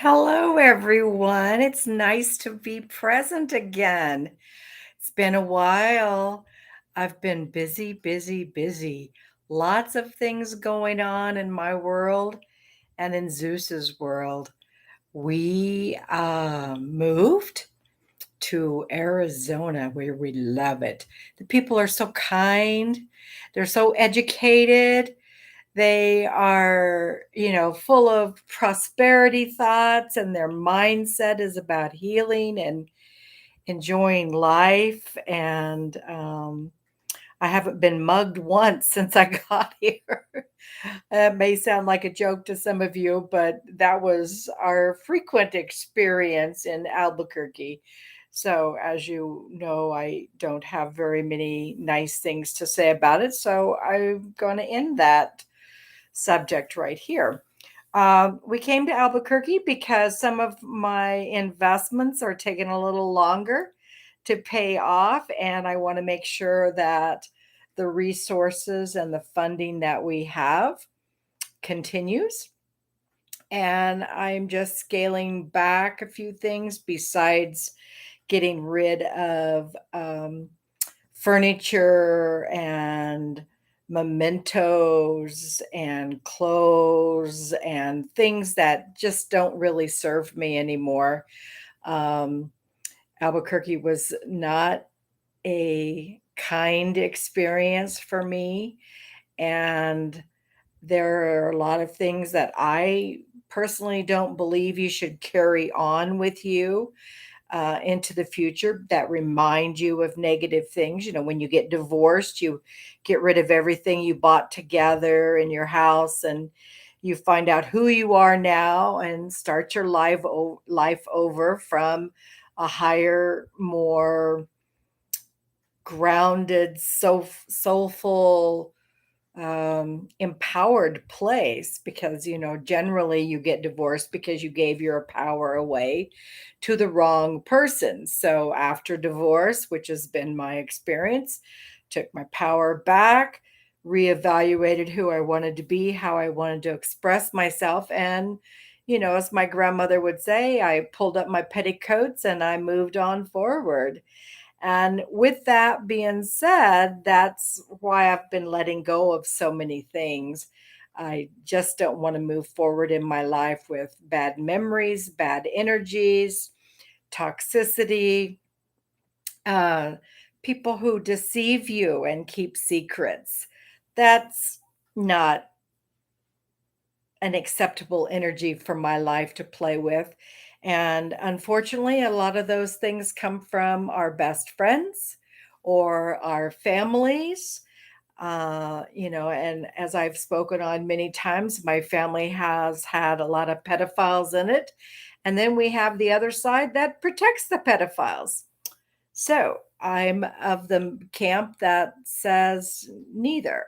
Hello, everyone. It's nice to be present again. It's been a while. I've been busy, busy, busy. Lots of things going on in my world and in Zeus's world. We moved to Arizona where we love it. The people are so kind, they're so educated. They are, full of prosperity thoughts, and their mindset is about healing and enjoying life. And I haven't been mugged once since I got here. That may sound like a joke to some of you, but that was our frequent experience in Albuquerque. So, as you know, I don't have very many nice things to say about it. So, I'm going to end that subject right here. We came to Albuquerque because some of my investments are taking a little longer to pay off, and I want to make sure that the resources and the funding that we have continues. And I'm just scaling back a few things besides getting rid of furniture and mementos and clothes and things that just don't really serve me anymore. Um, Albuquerque was not a kind experience for me. And there are a lot of things that I personally don't believe you should carry on with you into the future that remind you of negative things. When you get divorced, you get rid of everything you bought together in your house, and you find out who you are now and start your life over from a higher, more grounded, soulful, empowered place, because generally you get divorced because you gave your power away to the wrong person. So after divorce, which has been my experience, took my power back, reevaluated who I wanted to be, how I wanted to express myself, and as my grandmother would say, I pulled up my petticoats and I moved on forward. And with that being said, that's why I've been letting go of so many things. I just don't want to move forward in my life with bad memories, bad energies, toxicity, uh, people who deceive you and keep secrets. That's not an acceptable energy for my life to play with. And unfortunately, a lot of those things come from our best friends or our families. And as I've spoken on many times, my family has had a lot of pedophiles in it. And then we have the other side that protects the pedophiles. So I'm of the camp that says neither.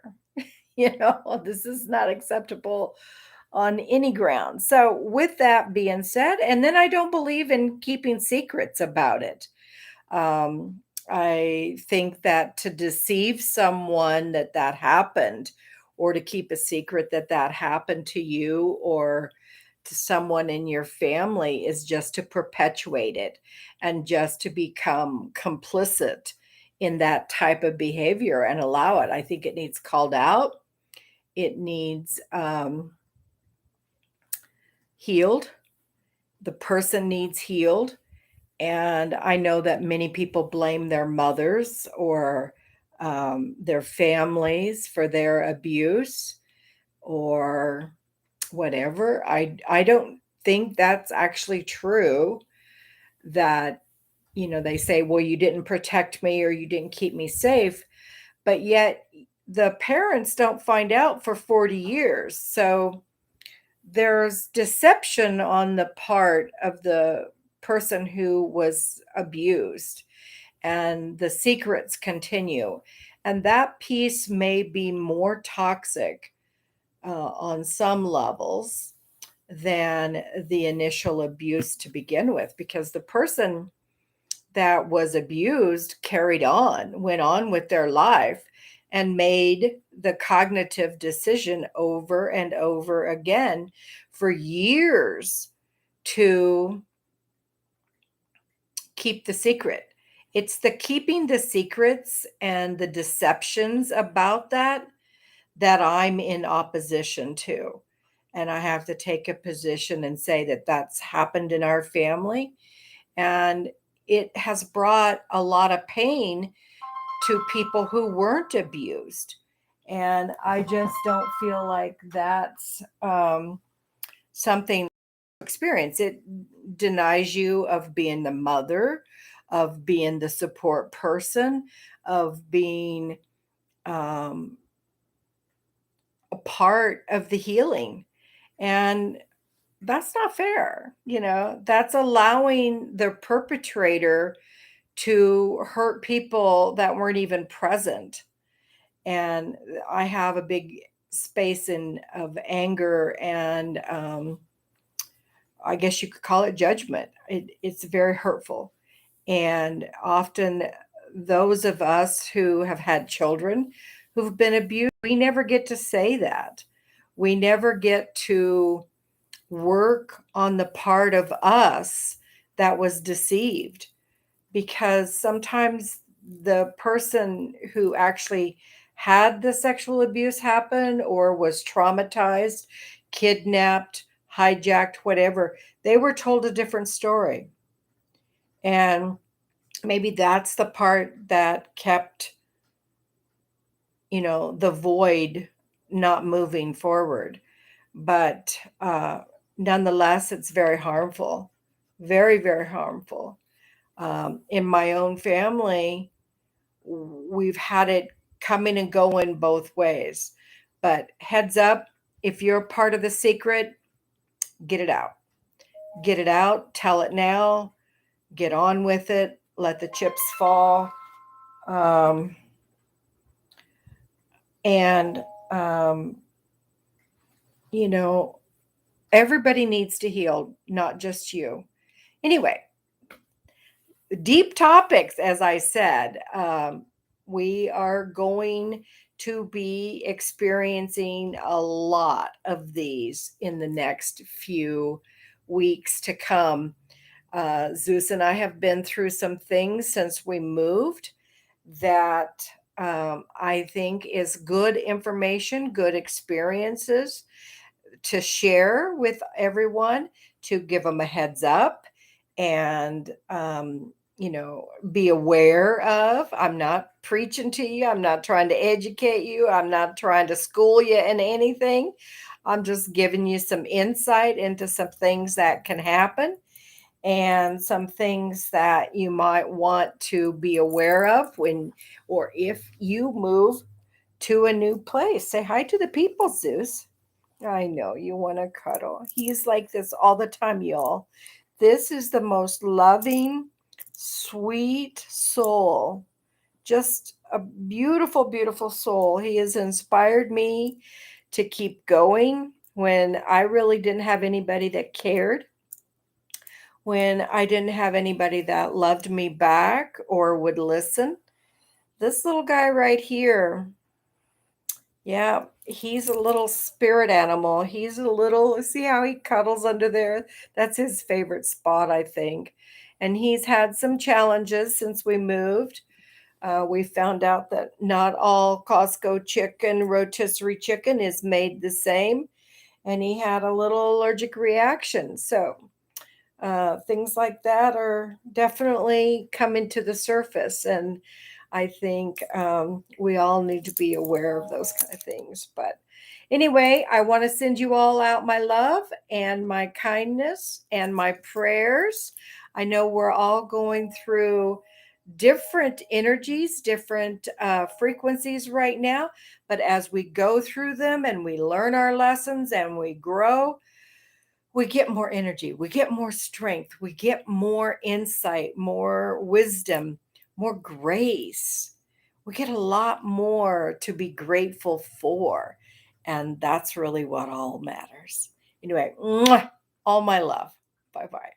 This is not acceptable on any ground. So, with that being said, and then I don't believe in keeping secrets about it. Um, I think that to deceive someone that happened, or to keep a secret that happened to you or to someone in your family, is just to perpetuate it and just to become complicit in that type of behavior and allow it. I think it needs called out. It needs healed. The person needs healed. And I know that many people blame their mothers or their families for their abuse or whatever. I don't think that's actually true. That they say, well, you didn't protect me or you didn't keep me safe, but yet the parents don't find out for 40 years. So there's deception on the part of the person who was abused, and the secrets continue. And that piece may be more toxic on some levels than the initial abuse to begin with, because the person that was abused carried on, went on with their life, and made the cognitive decision over and over again for years to keep the secret. It's the keeping the secrets and the deceptions about that that I'm in opposition to. And I have to take a position and say that that's happened in our family. And it has brought a lot of pain to people who weren't abused. And I just don't feel like that's something experience. It denies you of being the mother, of being the support person, of being um, a part of the healing. And that's not fair. That's allowing the perpetrator to hurt people that weren't even present. And I have a big space of anger and I guess you could call it judgment. It's very hurtful. And often, those of us who have had children who've been abused, we never get to say that. We never get to work on the part of us that was deceived, because sometimes the person who actually had the sexual abuse happen or was traumatized, kidnapped, hijacked, whatever, they were told a different story. And maybe that's the part that kept, the void not moving forward. But nonetheless, it's very harmful, very, very harmful. In my own family, we've had it coming and going both ways. But heads up, if you're part of the secret, get it out. Get it out, tell it now, get on with it, let the chips fall. Um, and, um, you know, everybody needs to heal, not just you. Anyway, deep topics, as I said. We are going to be experiencing a lot of these in the next few weeks to come. Zeus and I have been through some things since we moved that I think is good information, good experiences to share with everyone, to give them a heads up and be aware of. I'm not preaching to you, I'm not trying to educate you, I'm not trying to school you in anything. I'm just giving you some insight into some things that can happen and some things that you might want to be aware of when or if you move to a new place. Say hi to the people, Zeus. I know you want to cuddle. He's like this all the time, y'all. This is the most loving, sweet soul. Just a beautiful, beautiful soul. He has inspired me to keep going when I really didn't have anybody that cared, when I didn't have anybody that loved me back or would listen. This little guy right here, yeah, he's a little spirit animal. He's a little, see how he cuddles under there? That's his favorite spot, I think. And he's had some challenges since we moved. We found out that not all Costco chicken, rotisserie chicken, is made the same. And he had a little allergic reaction. So things like that are definitely coming to the surface. And I think we all need to be aware of those kind of things. But anyway, I want to send you all out my love and my kindness and my prayers. I know we're all going through different energies, different frequencies right now. But as we go through them and we learn our lessons and we grow, we get more energy, we get more strength, we get more insight, more wisdom, more grace. We get a lot more to be grateful for. And that's really what all matters. Anyway, mwah, all my love. Bye bye.